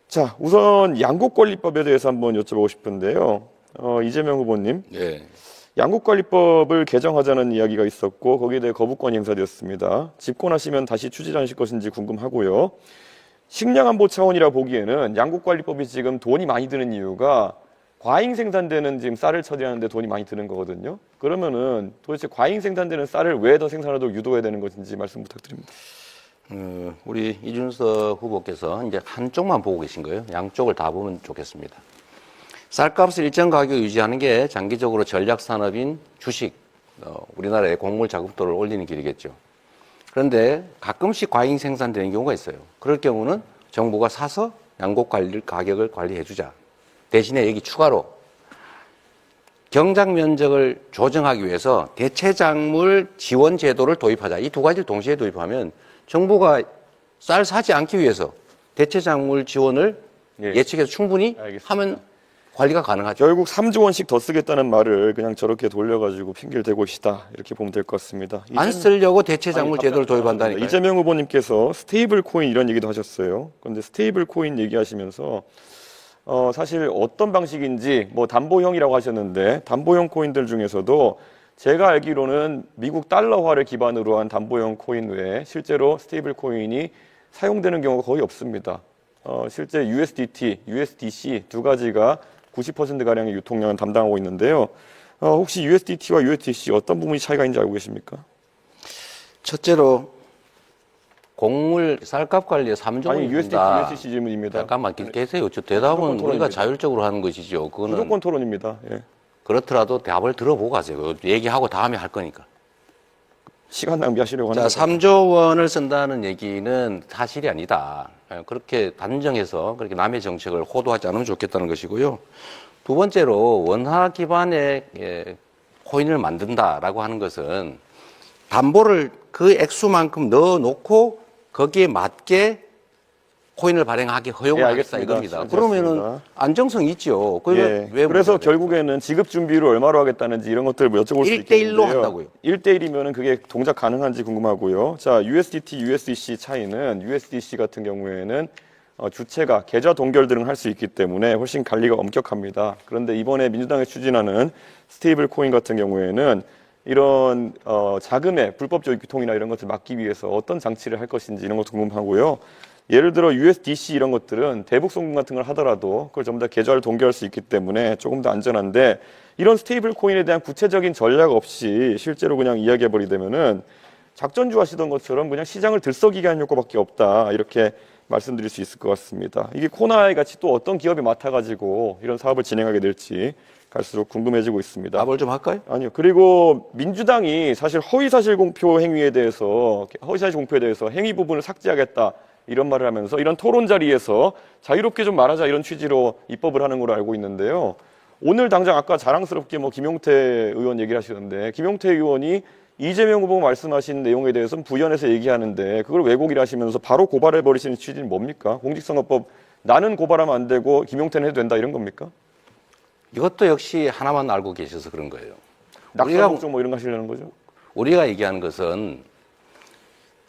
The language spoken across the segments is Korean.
자, 우선 양국관리법에 대해서 한번 여쭤보고 싶은데요. 이재명 후보님, 예. 양국관리법을 개정하자는 이야기가 있었고 거기에 대해 거부권이 행사되었습니다. 집권하시면 다시 추진하실 것인지 궁금하고요. 식량안보 차원이라 보기에는 양국관리법이 지금 돈이 많이 드는 이유가 과잉 생산되는 지금 쌀을 처리하는데 돈이 많이 드는 거거든요. 그러면은 도대체 과잉 생산되는 쌀을 왜 더 생산하도록 유도해야 되는 것인지 말씀 부탁드립니다. 우리 이준석 후보께서 이제 한쪽만 보고 계신 거예요. 양쪽을 다 보면 좋겠습니다. 쌀값을 일정 가격 유지하는 게 장기적으로 전략 산업인 주식, 우리나라의 곡물 자급도를 올리는 길이겠죠. 그런데 가끔씩 과잉 생산되는 경우가 있어요. 그럴 경우는 정부가 사서 양곡 가격을 관리해 주자. 대신에 여기 추가로 경작 면적을 조정하기 위해서 대체작물 지원 제도를 도입하자. 이 두 가지를 동시에 도입하면 정부가 쌀 사지 않기 위해서 대체작물 지원을 예측해서 충분히 알겠습니다. 하면 관리가 가능하죠. 결국 3조 원씩 더 쓰겠다는 말을 그냥 저렇게 돌려가지고 핑계를 대고 계시다 이렇게 보면 될 것 같습니다. 안 쓰려고 대체작물 제도를 도입한다니까요. 이재명 후보님께서 스테이블 코인 이런 얘기도 하셨어요. 그런데 스테이블 코인 얘기하시면서 사실 어떤 방식인지 뭐 담보형이라고 하셨는데 담보형 코인들 중에서도 제가 알기로는 미국 달러화를 기반으로 한 담보형 코인 외에 실제로 스테이블 코인이 사용되는 경우가 거의 없습니다. 실제 USDT, USDC 두 가지가 90%가량의 유통량을 담당하고 있는데요. 혹시 USDT와 USDC 어떤 부분이 차이가 있는지 알고 계십니까? 첫째로 곡물 쌀값 관리에 3조 원이 든다. USDC 질문입니다. 잠깐만 계세요. 저 대답은 우리가 토론입니다. 자율적으로 하는 것이죠. 그거는 무조건 토론입니다. 예. 그렇더라도 답을 들어보고 가세요. 얘기하고 다음에 할 거니까. 시간 낭비하시려고 하는 자, 거죠. 3조 원을 쓴다는 얘기는 사실이 아니다. 그렇게 단정해서 그렇게 남의 정책을 호도하지 않으면 좋겠다는 것이고요. 두 번째로 원화 기반의 코인을 만든다라고 하는 것은 담보를 그 액수만큼 넣어놓고 거기에 맞게 코인을 발행하게 허용을 하겠다 알겠습니다. 이겁니다. 알겠습니다. 그러면은 안정성이 있죠. 예. 그래서 결국에는 지급 준비를 얼마로 하겠다는지 이런 것들을 뭐 여쭤볼 수 있겠는데요. 1대1로 한다고요. 1대1이면은 그게 동작 가능한지 궁금하고요. 자, USDT, USDC 차이는 USDC 같은 경우에는 주체가 계좌 동결 등을 할 수 있기 때문에 훨씬 관리가 엄격합니다. 그런데 이번에 민주당이 추진하는 스테이블 코인 같은 경우에는 이런 자금의 불법적 유통이나 이런 것을 막기 위해서 어떤 장치를 할 것인지 이런 것도 궁금하고요. 예를 들어 USDC 이런 것들은 대북 송금 같은 걸 하더라도 그걸 전부 다 계좌를 동결할 수 있기 때문에 조금 더 안전한데 이런 스테이블 코인에 대한 구체적인 전략 없이 실제로 그냥 이야기해 버리되면은 작전주 하시던 것처럼 그냥 시장을 들썩이게 하는 효과밖에 없다 이렇게 말씀드릴 수 있을 것 같습니다. 이게 코나이 같이 또 어떤 기업이 맡아가지고 이런 사업을 진행하게 될지 갈수록 궁금해지고 있습니다. 답을 좀 할까요? 아니요. 그리고 민주당이 사실 허위사실 공표에 대해서 행위 부분을 삭제하겠다 이런 말을 하면서 이런 토론 자리에서 자유롭게 좀 말하자 이런 취지로 입법을 하는 걸로 알고 있는데요. 오늘 당장 아까 자랑스럽게 뭐 김용태 의원 얘기를 하시던데 김용태 의원이 이재명 후보 말씀하신 내용에 대해서는 부연해서 얘기하는데 그걸 왜곡이라 하시면서 바로 고발해 버리시는 취지는 뭡니까? 공직선거법 나는 고발하면 안 되고 김용태는 해도 된다 이런 겁니까? 이것도 역시 하나만 알고 계셔서 그런 거예요. 낙선 목적 뭐 이런 거 하시려는 거죠? 우리가 얘기하는 것은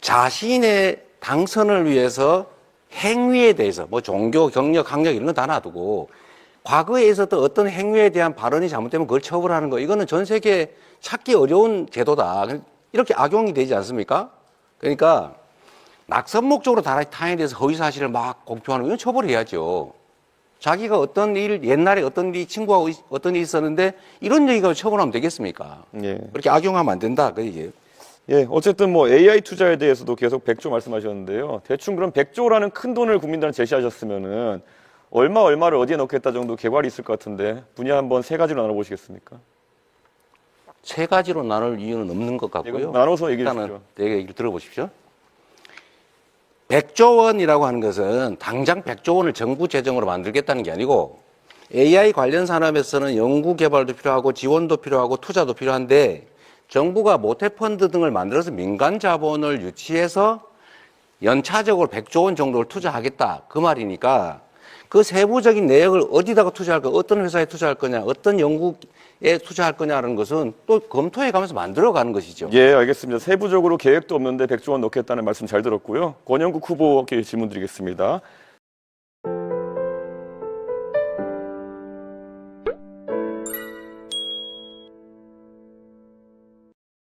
자신의 당선을 위해서 행위에 대해서 뭐 종교, 경력, 학력 이런 거 다 놔두고 과거에 있었던 어떤 행위에 대한 발언이 잘못되면 그걸 처벌하는 거 이거는 전 세계에 찾기 어려운 제도다. 이렇게 악용이 되지 않습니까? 그러니까 낙선 목적으로 타인에 대해서 허위 사실을 막 공표하는 건 처벌해야죠. 자기가 어떤 일, 옛날에 어떤 일, 친구하고 어떤 일이 있었는데 이런 얘기가 처벌하면 되겠습니까? 예. 그렇게 악용하면 안 된다. 그 얘기예요. 예, 어쨌든 뭐 AI 투자에 대해서도 계속 100조 말씀하셨는데요. 대충 그럼 100조라는 큰 돈을 국민들한테 제시하셨으면은 얼마를 어디에 넣겠다 정도 개괄이 있을 것 같은데 분야 한번 세 가지로 나눠보시겠습니까? 세 가지로 나눌 이유는 없는 것 같고요. 나눠서 얘기해 일단은 주시죠. 내 얘기를 들어보십시오. 100조 원이라고 하는 것은 당장 100조 원을 정부 재정으로 만들겠다는 게 아니고 AI 관련 산업에서는 연구 개발도 필요하고 지원도 필요하고 투자도 필요한데 정부가 모태펀드 등을 만들어서 민간 자본을 유치해서 연차적으로 100조 원 정도를 투자하겠다 그 말이니까 그 세부적인 내역을 어디다가 투자할 거, 어떤 회사에 투자할 거냐, 어떤 연구에 투자할 거냐라는 것은 또 검토해 가면서 만들어가는 것이죠. 예, 알겠습니다. 세부적으로 계획도 없는데 100조 원 넣겠다는 말씀 잘 들었고요. 권영국 후보께 질문 드리겠습니다.